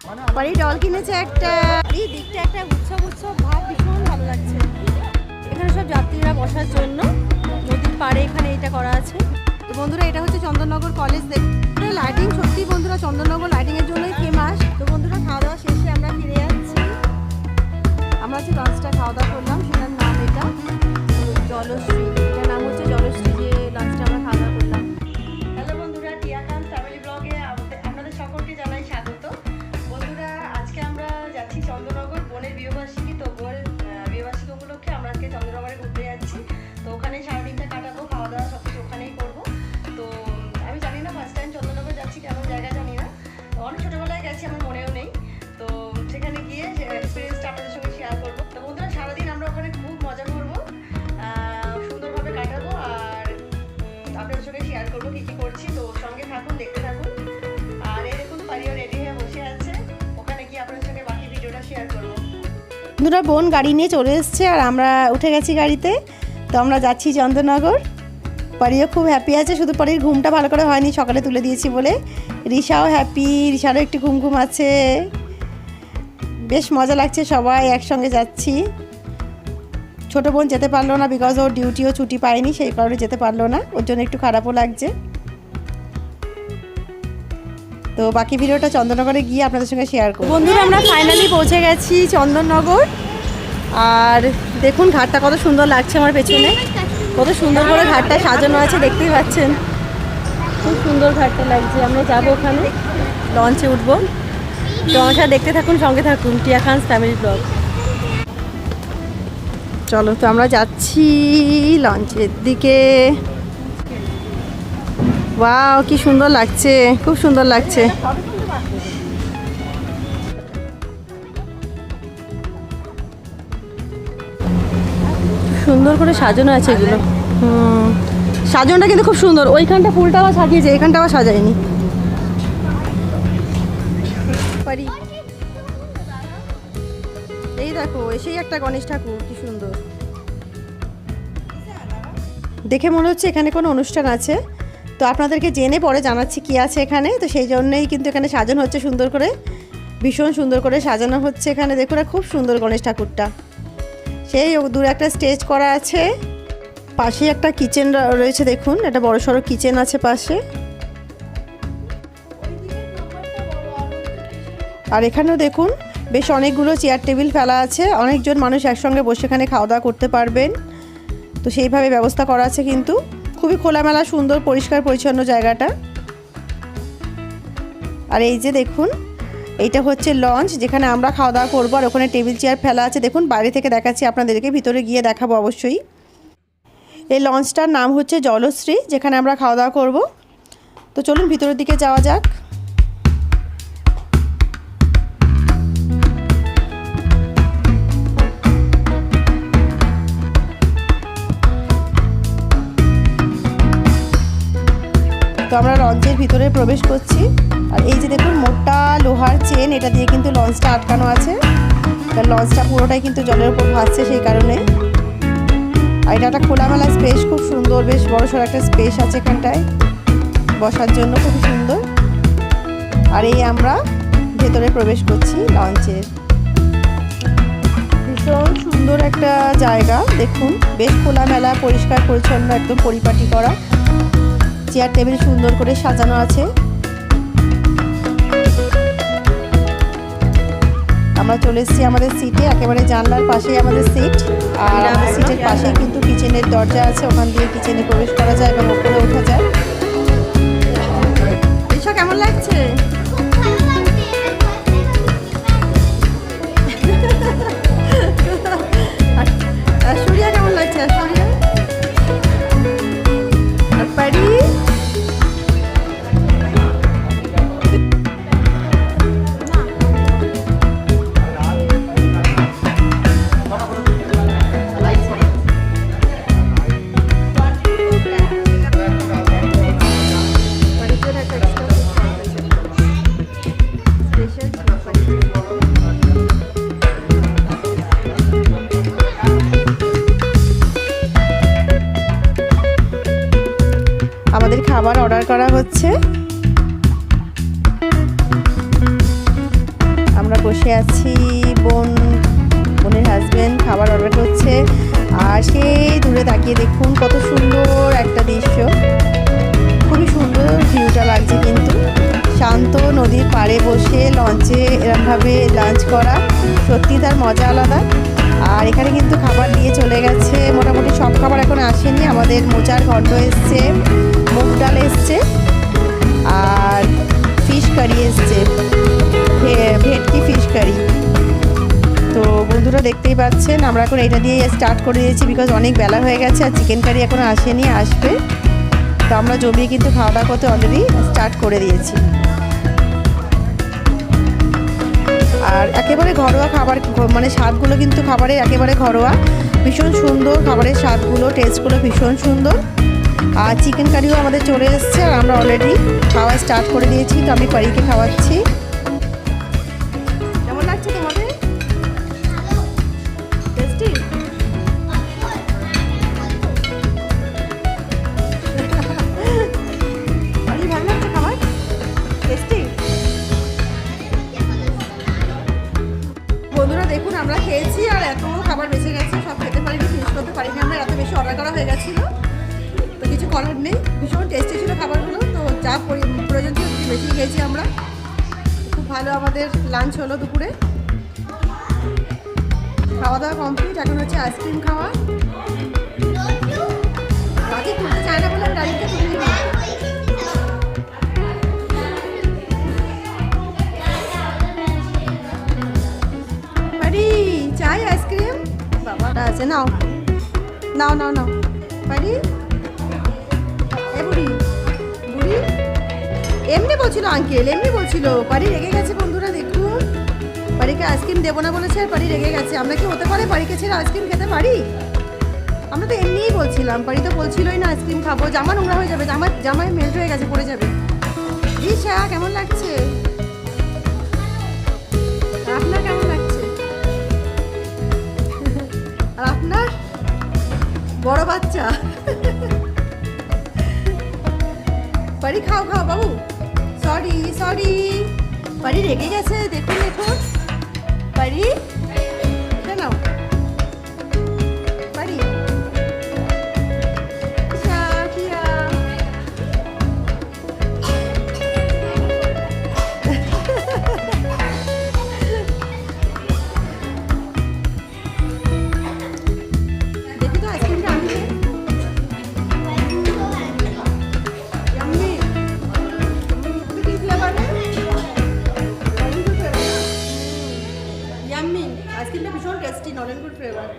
বাড়ি ডল কিনেছে একটা, এই দিকটা একটা উৎসব উৎসব ভাব, ভীষণ ভালো লাগছে। এখানে সব যাত্রীরা বসার জন্য নদীর পাড়ে এখানে এটা করা আছে। তো বন্ধুরা এটা হচ্ছে চন্দননগর কলেজ। দেখতে লাইটিং সত্যি বন্ধুরা চন্দননগর লাইটিংয়ের জন্যই ফেমাস। তো বন্ধুরা খাওয়া দাওয়া শেষে আমরা ফিরে যাচ্ছি। আমরা যে লাঞ্চটা খাওয়া দাওয়া করলাম সেটার নাম এটা জলশ্রী, এটার নাম হচ্ছে জলশ্রী, যে লাঞ্চটা আমরা খাওয়া দাওয়া করলাম। হ্যালো বন্ধুরা, টিয়া খান ফ্যামিলি ব্লগে আপনাদের সকলকে জানাই স্বাগত। বন্ধুরা আজকে আমরা যাচ্ছি চন্দননগর, বোনের বিবাহবার্ষিকী। তো বোনের বিবাহবার্ষিকী উপলক্ষে আমরা আজকে চন্দননগরে ঘুরতে যাচ্ছি। তো ওখানে সারাদিনটা কাটাবো, খাওয়া দাওয়া সব কিছু ওখানেই করবো। তো আমি জানি না ফার্স্ট টাইম চন্দননগর যাচ্ছি, কেমন জায়গা জানি না, অনেক ছোটোবেলায় গেছি, আমার মনেও নেই। তো সেখানে গিয়ে এক্সপিরিয়েন্সটা আপনাদের সঙ্গে শেয়ার করবো। তো বন্ধুরা সারাদিন আমরা ওখানে খুব মজা করবো, সুন্দরভাবে কাটাবো, আর আপনাদের সঙ্গে শেয়ার করবো কী কী করছি। তো সঙ্গে থাকুন, দেখতে থাকুন। আর এই দেখুন পারিও রেডি হয়ে বসে আছে, ওখানে গিয়ে আপনাদের সঙ্গে বাকি ভিডিওটা শেয়ার করবো। বন্ধুরা বোন গাড়ি নিয়ে চলে এসছে আর আমরা উঠে গেছি গাড়িতে। তো আমরা যাচ্ছি চন্দননগর। পারিও খুব হ্যাপি আছে, শুধু পারির ঘুমটা ভালো করে হয়নি, সকালে তুলে দিয়েছি বলে। রিশাও হ্যাপি, রিশারও একটু ঘুম ঘুম আছে। বেশ মজা লাগছে, সবাই একসঙ্গে যাচ্ছি। ছোটো বোন যেতে পারলো না, বিকজ ওর ডিউটিও ছুটি পায়নি, সেই কারণে যেতে পারলো না, ওর জন্য একটু খারাপও লাগছে। তো বাকি ভিডিওটা চন্দননগরে গিয়ে আপনাদের সঙ্গে শেয়ার করব। বন্ধুরা আমরা ফাইনালি পৌঁছে গেছি চন্দননগর। আর দেখুন ঘাটটা কত সুন্দর লাগছে আমার পেছনে, কত সুন্দর করে ঘাটটা সাজানো আছে, দেখতেই পাচ্ছেন খুব সুন্দর ঘাটটা লাগছে। আমরা যাবো ওখানে, লঞ্চে উঠবো। তো আমার সাথে দেখতে থাকুন, সঙ্গে থাকুন, টিয়া খানস ফ্যামিলি ব্লগ। চলো তো আমরা যাচ্ছি লঞ্চের দিকে। ওয়াও কি সুন্দর লাগছে, খুব সুন্দর লাগছে। সুন্দর করে সাজানো আছে এগুলো। সাজানোটা কিন্তু খুব সুন্দর। ওইখানটা ফুলটা আবার সাজিয়েছে, এইখানটা আবার সাজায়নি। পারি এই দেখো, এসেই একটা গণেশ ঠাকুর, কি সুন্দর দেখে মনে হচ্ছে এখানে কোনো অনুষ্ঠান আছে। তো আপনাদেরকে জেনে পরে জানাচ্ছি কি আছে এখানে। তো সেই জন্যই কিন্তু এখানে সাজানো হচ্ছে সুন্দর করে, ভীষণ সুন্দর করে সাজানো হচ্ছে এখানে। দেখুন খুব সুন্দর গণেশ ঠাকুরটা। সেই দূরে একটা স্টেজ করা আছে, পাশে একটা কিচেন রয়েছে। দেখুন একটা বড় সড়ো কিচেন আছে পাশে। আর এখানেও দেখুন বেশ অনেকগুলো চেয়ার টেবিল ফেলা আছে, অনেকজন মানুষ একসঙ্গে বসে এখানে খাওয়া দাওয়া করতে পারবেন। তো সেইভাবে ব্যবস্থা করা আছে, কিন্তু খুবই খোলামেলা, সুন্দর, পরিষ্কার পরিচ্ছন্ন জায়গাটা। আর এই যে দেখুন এইটা হচ্ছে লঞ্চ, যেখানে আমরা খাওয়া দাওয়া করবো। আর ওখানে টেবিল চেয়ার ফেলা আছে। দেখুন বাইরে থেকে দেখাচ্ছি আপনাদেরকে, ভিতরে গিয়ে দেখাবো অবশ্যই। এই লঞ্চটার নাম হচ্ছে জলশ্রী, যেখানে আমরা খাওয়া দাওয়া করবো। তো চলুন ভিতরের দিকে যাওয়া যাক। তো আমরা লঞ্চের ভিতরে প্রবেশ করছি। আর এই যে দেখুন মোটা লোহার চেন, এটা দিয়ে কিন্তু লঞ্চটা আটকানো আছে। লঞ্চটা পুরোটাই কিন্তু জলের উপর ভাসছে, সেই কারণে। আর এটা একটা খোলামেলা স্পেস, খুব সুন্দর, বেশ বড়সড় একটা স্পেস আছে এখানটায় বসার জন্য, খুব সুন্দর। আর এই আমরা ভেতরে প্রবেশ করছি লঞ্চের। ভীষণ সুন্দর একটা জায়গা, দেখুন বেশ খোলামেলা, পরিষ্কার পরিচ্ছন্ন, একদম পরিপাটি করা। চেয়ার টেবিল সুন্দর করে সাজানো আছে। আমরা চলে এসেছি আমাদের সিটে, একেবারে জানলার পাশেই আমাদের সিট। আর আমাদের সিটের পাশেই কিন্তু কিচেনের দরজা আছে, ওখান দিয়ে কিচেনে প্রবেশ করা যায় এবং উপরে ওঠা যায়। এইসব কেমন লাগছে? ঐশ্বরিয়া কেমন লাগছে? ঐশ্বরিয়া আর পারি আমাদের খাবার অর্ডার করা হচ্ছে। আমরা বসে আছি, বোনের হাজবেন্ড খাবার অর্ডার করছে। আর সেই দূরে তাকিয়ে দেখুন কত সুন্দর একটা দৃশ্য, খুবই সুন্দর ভিউটা লাগছে। কিন্তু শান্ত নদীর পাড়ে বসে লঞ্চে এরমভাবে লাঞ্চ করা সত্যি তার মজা আলাদা। আর এখানে কিন্তু খাবার দিয়ে চলে গেছে, মোটামুটি সব খাবার এখন আসেনি। আমাদের মোচার ঘন্ট এসছে, মুগ ডাল এসছে, আর ফিশ কারি এসছে, ভেটকি ফিশ কারি। তো বন্ধুরা দেখতেই পাচ্ছেন আমরা এখন এটা দিয়ে স্টার্ট করে দিয়েছি, বিকজ অনেক বেলা হয়ে গেছে আর চিকেন কারি এখনো আসেনি, আসবে। তো আমরা জমিয়ে কিন্তু খাওয়া দাওয়া করতে অলরেডি স্টার্ট করে দিয়েছি। আর একেবারে ঘরোয়া খাবার, মানে স্বাদগুলো কিন্তু খাবারের একেবারে ঘরোয়া, ভীষণ সুন্দর খাবারের স্বাদগুলো, টেস্টগুলো ভীষণ সুন্দর। আর চিকেন কারিও আমাদের চলে এসছে আর আমরা অলরেডি খাওয়া স্টার্ট করে দিয়েছি। তো আমি পারিকে খাওয়াচ্ছি। কেমন লাগছে তোমাদের? টেস্টি? পারি ভালো লাগছে খাবার? টেস্টি? বন্ধুরা দেখুন আমরা খেয়েছি আর এত খাবার বেঁচে গেছে, সব খেতে পারিনি, ফিনিশ করতে পারিনি। আমরা এত বেশি অর্ডার করা হয়ে গেছিলো, তো কিছু করার নেই। ভীষণ টেস্টি ছিল খাবারগুলো, তো যা প্রয়োজন ছিল বেশি খেয়েছি আমরা। খুব ভালো আমাদের লাঞ্চ হলো দুপুরে, খাওয়া দাওয়া কমপ্লিট। এখন হচ্ছে আইসক্রিম খাওয়া। বাকি তুলতে চায় না বলে আমি গাড়িতে তুলে নিই। পারি চাই আইসক্রিম? বাবাটা আছে, নাও নাও নাও নাও। পারি বুড়ি বুড়ি এমনি বলছিল, আঙ্কেল এমনি বলছিল। পারি রেগে গেছে বন্ধুরা, দেখুন পারিকে আইসক্রিম দেবো না বলেছে আর পারি রেগে গেছে। আমরা কি হতে পারে পারিকে ছেড়ে আইসক্রিম খেতে পারি? আমরা তো এমনিই বলছিলাম, পারি তো বলছিলই না আইসক্রিম খাবো। জামা নোংরা হয়ে যাবে, জামায় মেল্ট হয়ে গেছে, পড়ে যাবে। রিশা কেমন লাগছে? আপনার কেমন লাগছে? আর আপনার বড় বাচ্চা? পারি খাও খাও বাবু। সরি সরি, পারি রেগে গেছে, দেখুন দেখুন। পারি এটা নাও। পারি দেখি তো আইসক্রিমটা আমি আইসক্রিমটা ভীষণ টেস্টি, নলেন গুড ফ্লেভার,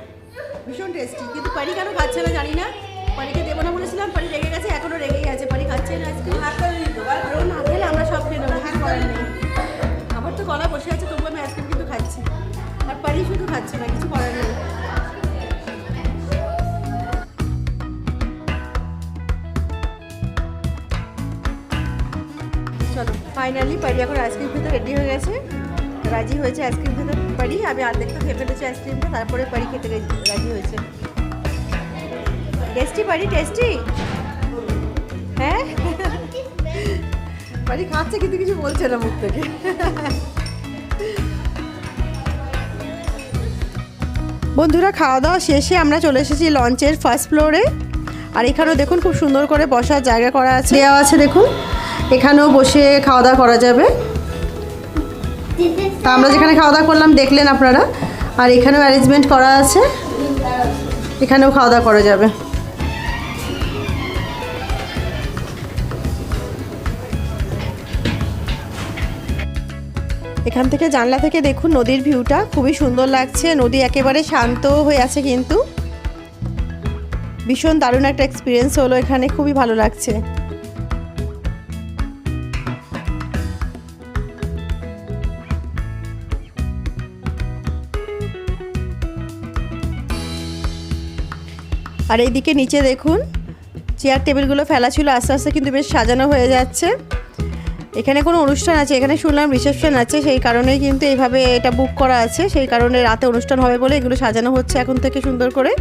ভীষণ টেস্টি। কিন্তু পারি কেন খাচ্ছে না জানি না। পারিকে দেবো না বলেছিলাম, পারি রেগে গেছে, এখনও রেগেই আছে। পারি খাচ্ছে না আইসক্রিম, আর ও না খেলে আমরা সব খেয়ে নেবো, কিছু করার নেই। আমার তো গলা বসে আছে, তবু আমি আইসক্রিম কিন্তু খাচ্ছি। আর পারি শুধু খাচ্ছে না, কিছু করার নেই। চলো ফাইনালি পারি এখন আইসক্রিম খেতে রেডি হয়ে গেছে, রাজি হয়েছে আইসক্রিম খেতে। পারি আমি অর্ধেক তো খেয়ে ফেলেছি আইসক্রিমটা, তারপরে পারি খেতে রাজি হয়েছে। টেস্টি পারি, টেস্টি? হ্যাঁ পারি খাচ্ছে কিন্তু কিছু বলছে না মুখ থেকে। বন্ধুরা খাওয়া দাওয়া শেষে আমরা চলে এসেছি লঞ্চের ফার্স্ট ফ্লোরে। আর এখানেও দেখুন খুব সুন্দর করে বসার জায়গা করা আছে, দেওয়া আছে দেখুন। এখানেও বসে খাওয়া দাওয়া করা যাবে। তা আমরা যেখানে খাওয়া দাওয়া করলাম দেখলেন আপনারা। আর এখানেও অ্যারেঞ্জমেন্ট করা আছে, এখানেও খাওয়া দাওয়া করা যাবে। এখান থেকে জানলা থেকে দেখুন নদীর ভিউটা খুবই সুন্দর লাগছে। নদী একেবারে শান্ত হয়ে আছে, কিন্তু ভীষণ দারুণ একটা এক্সপিরিয়েন্স হলো এখানে, খুবই ভালো লাগছে। আর এইদিকে নিচে দেখুন চেয়ার টেবিলগুলো ফেলা ছিল, আস্তে আস্তে কিন্তু বেশ সাজানো হয়ে যাচ্ছে। এখানে কোনো অনুষ্ঠান আছে, এখানে শুনলাম রিসেপশন আছে, সেই কারণেই কিন্তু এইভাবে এটা বুক করা আছে। সেই কারণে রাতে অনুষ্ঠান হবে বলে এগুলো সাজানো হচ্ছে এখন থেকে সুন্দর করে।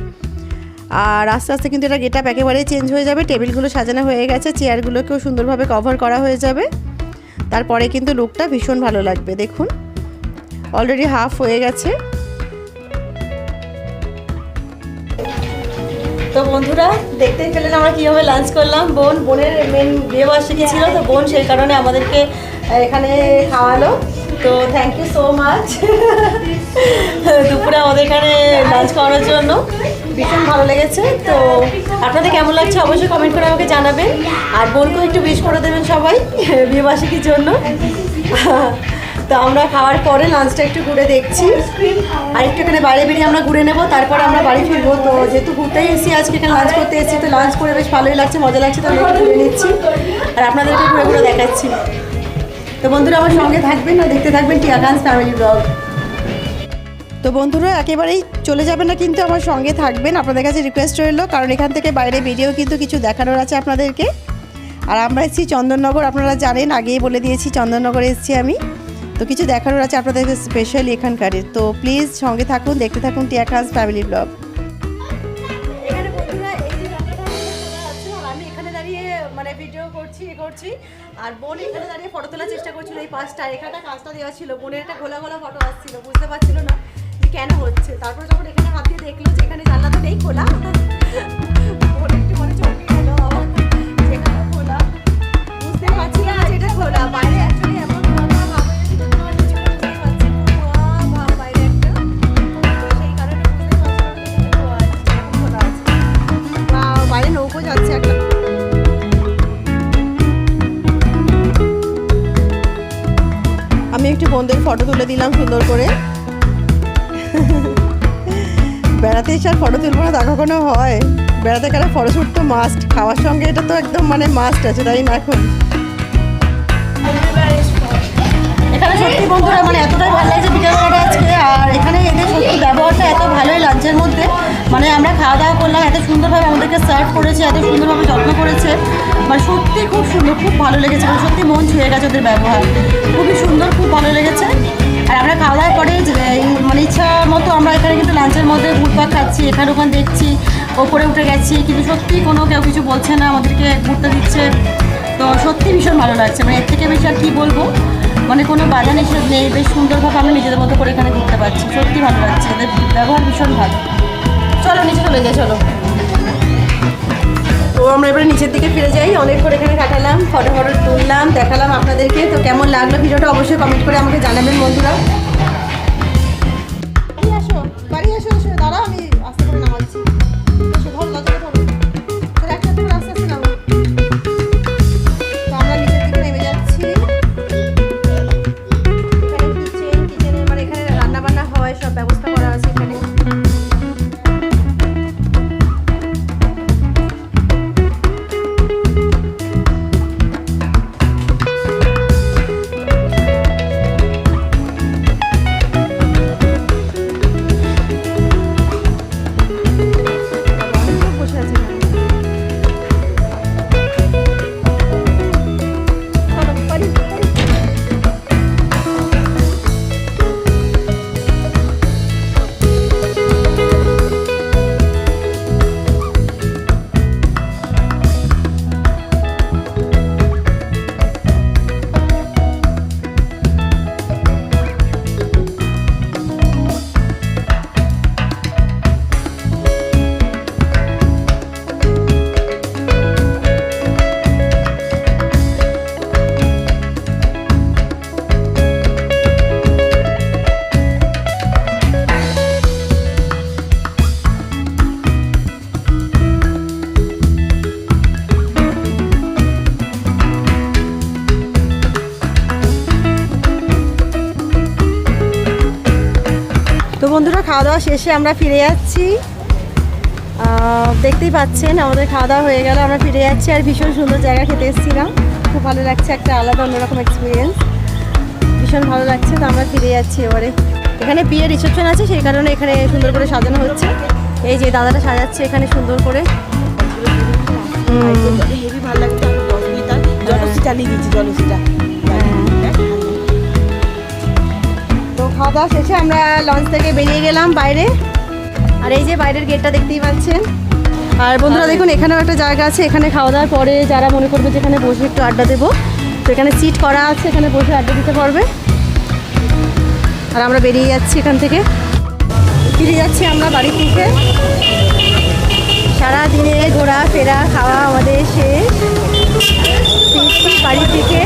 আর আস্তে আস্তে কিন্তু এটা গেটআপ একেবারেই চেঞ্জ হয়ে যাবে। টেবিলগুলো সাজানো হয়ে গেছে, চেয়ারগুলোকেও সুন্দরভাবে কভার করা হয়ে যাবে। তারপরে কিন্তু লুকটা ভীষণ ভালো লাগবে দেখুন। অলরেডি হাফ হয়ে গেছে। তো বন্ধুরা দেখতেই পেলেন আমরা কীভাবে লাঞ্চ করলাম। বোনের মেন বিয়েবার্ষিকী ছিল, তো বোন সেই কারণে আমাদেরকে এখানে খাওয়ালো। তো থ্যাংক ইউ সো মাচ দুপুরে আমাদের এখানে লাঞ্চ করার জন্য। ভীষণ ভালো লেগেছে। তো আপনাদের কেমন লাগছে অবশ্যই কমেন্ট করে আমাকে জানাবেন, আর বোনকেও একটু উইশ করে দেবেন সবাই বিয়েবার্ষিকীর জন্য। তো আমরা খাওয়ার পরে লাঞ্চটা একটু ঘুরে দেখছি, আর একটু এখানে বাইরে বেরিয়ে আমরা ঘুরে নেবো, তারপরে আমরা বাড়ি ফিরবো। তো যেহেতু ঘুরতেই এসেছি আজকে, এখানে লাঞ্চ করতে এসেছি, তো লাঞ্চ করে বেশ ভালোই লাগছে, মজা লাগছে। তো আমরা একটু ঘুরে নিচ্ছি আর আপনাদেরকে ঘুরে ঘুরে দেখাচ্ছি। তো বন্ধুরা আমার সঙ্গে থাকবেন আর দেখতে থাকবেন টিয়া খানস ফ্যামিলি ব্লগ। তো বন্ধুরা একেবারেই চলে যাবেন না, কিন্তু আমার সঙ্গে থাকবেন, আপনাদের কাছে রিকোয়েস্ট রইল, কারণ এখান থেকে বাইরে বেরিয়েও কিন্তু কিছু দেখানোর আছে আপনাদেরকে। আর আমরা এসেছি চন্দননগর, আপনারা জানেন, আগেই বলে দিয়েছি চন্দননগরে এসেছি আমি। তো কিছু দেখানোর আছে আপনাদেরকে স্পেশালি এখানকারের। তো প্লিজ সঙ্গে থাকুন, দেখতে থাকুন টিয়া খানস ফ্যামিলি ব্লগ। এখানে বন্ধুরা এই যে রান্নাটা আছে, আর আমি এখানে দাঁড়িয়ে মানে ভিডিও করছি, আর বোন এখানে দাঁড়িয়ে ফটো তোলার চেষ্টা করছিল। এই পাশটা এখানে কাজটা দেওয়া ছিল, বোনের একটা গোলা গোলা ফটো আসছিল, বুঝতে পারছিল না যে কেন হচ্ছে। তারপর যখন এখানে হাত দিয়ে দেখলো যে এখানে জানলা তো নেই খোলা, বোন একটু মনে চমকে গেল, যেখানে খোলা বুঝতে পারছি না যে এটা খোলা। বাইরে অ্যাকচুয়ালি এমন বাইরে নৌকো যাচ্ছে একটা। আমি একটু বোনদের ফটো তুলে দিলাম সুন্দর করে। বেড়াতে এসে আর ফটো তুলবো না তা কখনো হয়? বেড়াতে গেলে ফটোশ্যুট তো মাস্ট, খাওয়ার সঙ্গে এটা তো একদম মানে মাস্ট আছে, তাই না? এখন এখানে সত্যি বন্ধুরা মানে এতটাই ভালো লাগছে বিকেলবেলাটা আজকে, আর এখানে এদের সত্যি ব্যবহারটা এত ভালোই লাঞ্চের মধ্যে। মানে আমরা খাওয়া দাওয়া করলাম, এত সুন্দরভাবে আমাদেরকে সার্ভ করেছে, এত সুন্দরভাবে যত্ন করেছে, মানে সত্যি খুব সুন্দর, খুব ভালো লেগেছে। মানে সত্যি মন ছুঁয়ে গেছে ওদের ব্যবহার, খুবই সুন্দর, খুব ভালো লেগেছে। আর আমরা খাওয়া দাওয়ার পরে মানে ইচ্ছা মতো আমরা এখানে কিন্তু লাঞ্চের মধ্যে ঘুরপাক খাচ্ছি, এখানে ওখানে দেখছি, ওপরে উঠে গেছি, কিন্তু সত্যি কোনো কেউ কিছু বলছে না, আমাদেরকে ঘুরতে দিচ্ছে। তো সত্যি ভীষণ ভালো লাগছে, মানে এর থেকে বেশি আর কী বলবো, মানে কোনো বাধা নিষেধ নেই, বেশ সুন্দরভাবে আমরা নিজেদের মতো করে এখানে ঘুরতে পারছি। সত্যি ভালো লাগছে, এদের ব্যবহার ভীষণ ভালো। চলো নিচে চলে যাই, চলো। তো আমরা এবারে নিচের দিকে ফিরে যাই। অনেক করে এখানে কাটালাম, ফটো তুললাম, দেখালাম আপনাদেরকে। তো কেমন লাগলো ভিডিওটা অবশ্যই কমেন্ট করে আমাকে জানাবেন বন্ধুরা। বাড়ি আসো, এসো, দাঁড়াও, আমি আস্তে করে নামাচ্ছি। ধরো লজ্জা ধরো, একসাথে করে আস্তে আস্তে নামো। তো আমরা নিচের দিকে নেমে যাচ্ছি। কিচেনে মানে এখানে রান্না বান্না হয়, সব ব্যবস্থা করা আছে এখানে। বন্ধুরা খাওয়া দাওয়া শেষে আমরা ফিরে যাচ্ছি। দেখতেই পাচ্ছেন আমাদের খাওয়া দাওয়া হয়ে গেল, আমরা ফিরে যাচ্ছি। আর ভীষণ সুন্দর জায়গা খেতে এসেছিলাম, খুব ভালো লাগছে, একটা আলাদা অন্যরকম এক্সপিরিয়েন্স, ভীষণ ভালো লাগছে। তো আমরা ফিরে যাচ্ছি এবারে। এখানে বিয়ের রিসেপশন আছে, সেই কারণে এখানে সুন্দর করে সাজানো হচ্ছে। এই যে দাদাটা সাজাচ্ছে এখানে সুন্দর করে। হেভি ভালো লাগছে। আমি 10 লিটার জলসি চালিয়ে দিচ্ছি, জলসিটা। তো খাওয়া দাওয়া শেষে আমরা লঞ্চ থেকে বেরিয়ে গেলাম বাইরে। আর এই যে বাইরের গেটটা দেখতেই পাচ্ছেন। আর বন্ধুরা দেখুন এখানেও একটা জায়গা আছে, এখানে খাওয়া দাওয়ার পরে যারা মনে করবে যে এখানে বসে একটু আড্ডা দেবো, তো এখানে সিট করা আছে, এখানে বসে আড্ডা দিতে পারবে। আর আর আমরা বেরিয়ে যাচ্ছি এখান থেকে, ফিরে যাচ্ছি আমরা বাড়ি থেকে। সারাদিনে ঘোরাফেরা খাওয়া আমাদের শেষ, ফিরছি বাড়ি থেকে।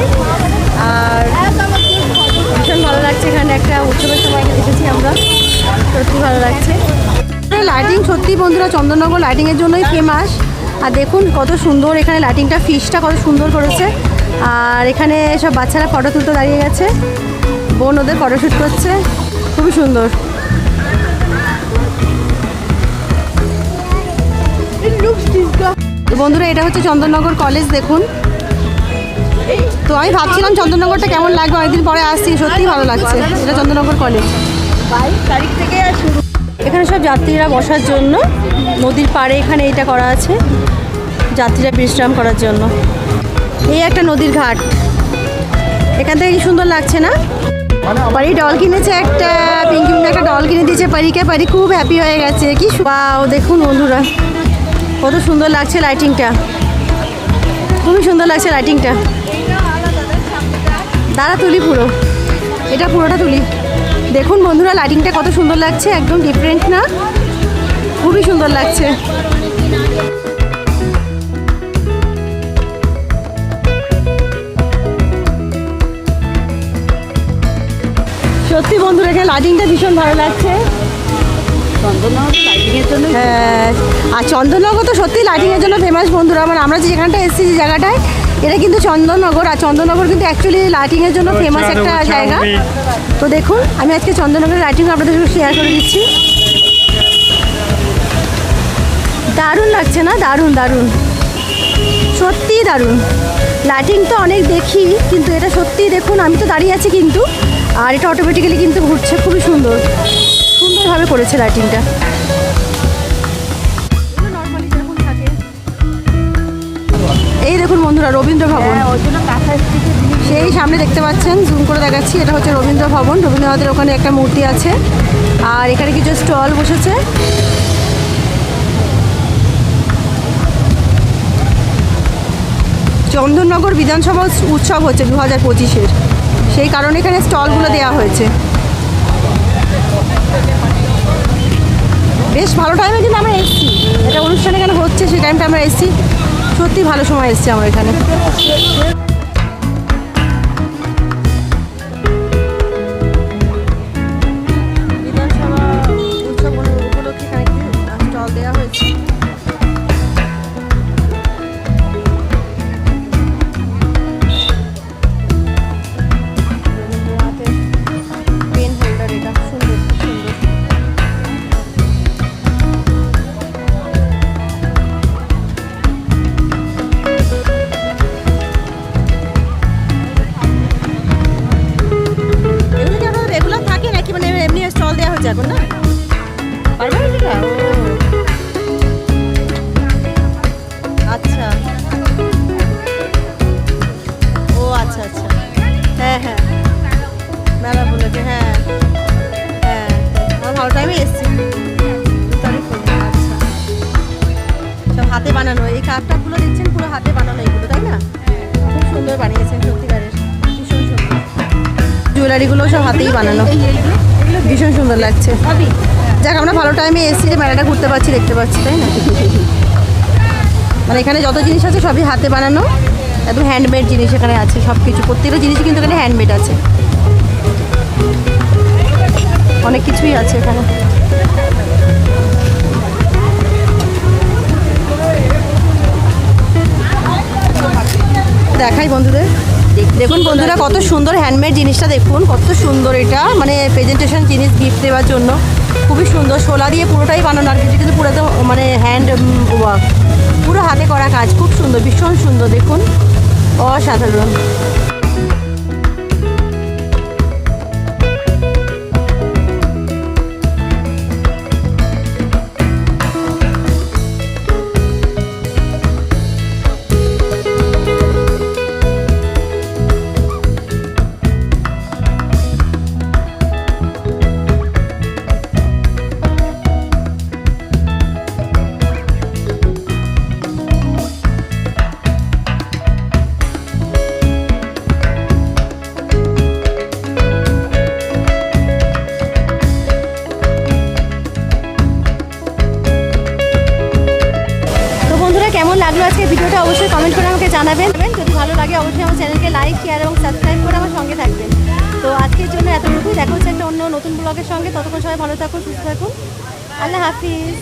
আর ভীষণ ভালো লাগছে, এখানে একটা উৎসবের সময় দেখেছি আমরা, সত্যি ভালো লাগছে। লাইটিং সত্যি বন্ধুরা চন্দননগর লাইটিংয়ের জন্যই ফেমাস। আর দেখুন কত সুন্দর এখানে লাইটিংটা, ফিশটা কত সুন্দর করেছে। আর এখানে সব বাচ্চারা ফটো তুলতে দাঁড়িয়ে গেছে, বোন ওদের ফটোশ্যুট করছে, খুবই সুন্দর। তো বন্ধুরা এটা হচ্ছে চন্দননগর কলেজ, দেখুন। তো আমি ভাবছিলাম চন্দননগরটা কেমন লাগবে, অনেকদিন পরে আসছি, সত্যিই ভালো লাগছে। এটা চন্দননগর কলেজ, 22 তারিখ থেকে শুরু। এখানে সব যাত্রীরা বসার জন্য নদীর পাড়ে এখানে এটা করা আছে, যাত্রীরা বিশ্রাম করার জন্য। এই একটা নদীর ঘাট, এখান থেকে কি সুন্দর লাগছে না? পারি ডল কিনেছে একটা, পিঙ্কি মিমি একটা ডল কিনে দিয়েছে পারিকে, পারি খুব হ্যাপি হয়ে গেছে। কি ওয়াও, দেখুন বন্ধুরা কত সুন্দর লাগছে লাইটিংটা, খুবই সুন্দর লাগছে লাইটিংটা। দাঁড়া তুলি পুরো, এটা পুরোটা তুলি। দেখুন বন্ধুরা লাইটিংটা কত সুন্দর লাগছে, একদম ডিফারেন্ট না? খুবই সুন্দর লাগছে। সত্যি বন্ধুরা এখানে লাইটিংটা ভীষণ ভালো লাগছে। চন্দননগর লাইটিংয়ের জন্য। হ্যাঁ, আর চন্দননগর তো সত্যি লাইটিংয়ের জন্য ফেমাস বন্ধুরা। মানে আমরা যেখানটা এসেছি যে জায়গাটায়, এটা কিন্তু চন্দননগর। আর চন্দননগর কিন্তু অ্যাকচুয়ালি লাইটিংয়ের জন্য ফেমাস একটা জায়গা। তো দেখুন আমি আজকে চন্দননগরের লাইটিং আপনাদের সাথে শেয়ার করে দিচ্ছি। দারুণ লাগছে না? দারুণ দারুণ, সত্যিই দারুণ। লাইটিং তো অনেক দেখি, কিন্তু এটা সত্যিই দেখুন, আমি তো দাঁড়িয়ে আছি কিন্তু, আর এটা অটোমেটিক্যালি কিন্তু ঘুরছে, খুবই সুন্দর, সুন্দরভাবে করেছে লাইটিংটা। এই দেখুন বন্ধুরা রবীন্দ্র ভবন, ওই জন্য কাঁথা স্টিচের জিনিস। সেই সামনে দেখতে পাচ্ছেন, জুম করে দেখাচ্ছি, এটা হচ্ছে রবীন্দ্র ভবন। রবীন্দ্রনাথের ওখানে একটা মূর্তি আছে, আর এখানে কিছু স্টল বসেছে। চন্দননগর বিধানসভা উৎসব হচ্ছে 2025-এর, সেই কারণে এখানে স্টলগুলো দেওয়া হয়েছে। বেশ ভালো টাইমে কিন্তু আমরা এসেছি, এটা অনুষ্ঠান এখানে হচ্ছে, সেই টাইমটা আমরা এসেছি, সত্যি ভালো সময় এসেছি আমরা এখানে। বিধানসভা উৎসব উপলক্ষে এখানে স্টল দেওয়া হয়েছে। পেন হোল্ডার, এটা সুন্দর সুন্দর। এগুলো কি আপনার রেগুলার থাকে নাকি, মানে এমনি স্টল দেওয়া হয়েছে এখন? না পারবে না এটা? ও আচ্ছা, ও আচ্ছা আচ্ছা, হ্যাঁ হ্যাঁ মেলা বলেছে, হ্যাঁ হ্যাঁ, আমরা ভালো টাইমে এসেছি। 2 তারিখ হলো, আচ্ছা। সব হাতে বানানো, এই কাপটাপগুলো দেখছেন পুরো হাতে বানানো এগুলো, তাই না? খুব সুন্দর বানিয়েছেন, সত্যিকারের ভীষণ সুন্দর। জুয়েলারিগুলো সব হাতেই বানানো, ভীষণ সুন্দর লাগছে। যাক আমরা ভালো টাইমে এসেছি, যে মেলাটা ঘুরতে পারছি, দেখতে পাচ্ছি, তাই না? মানে এখানে যত জিনিস আছে সবই হাতে বানানো, একদম হ্যান্ডমেড জিনিস এখানে আছে সব কিছু, প্রত্যেকটা জিনিসই কিন্তু এখানে হ্যান্ডমেড আছে, অনেক কিছুই আছে এখানে। দেখাই বন্ধুদের, দেখুন বন্ধুরা কত সুন্দর হ্যান্ডমেড জিনিসটা, দেখুন কত সুন্দর। এটা মানে প্রেজেন্টেশন জিনিস গিফট দেওয়ার জন্য খুবই সুন্দর, শোলা দিয়ে পুরোটাই বানানো, আর কিছু কিন্তু পুরো মানে হ্যান্ড ওয়ার্ক, পুরো হাতে করা কাজ, খুব সুন্দর, ভীষণ সুন্দর, দেখুন অসাধারণ। লাগলো আজকে ভিডিওটা অবশ্যই কমেন্ট করে আমাকে জানাবেন। যদি ভালো লাগে অবশ্যই আমার চ্যানেলকে লাইক শেয়ার এবং সাবস্ক্রাইব করে আমার সঙ্গে থাকবেন। তো আজকের জন্য এতটুকুই, দেখা হচ্ছে একটা অন্য নতুন ব্লগের সঙ্গে। ততক্ষণ সবাই ভালো থাকুন, সুস্থ থাকুন। আল্লাহ হাফিজ।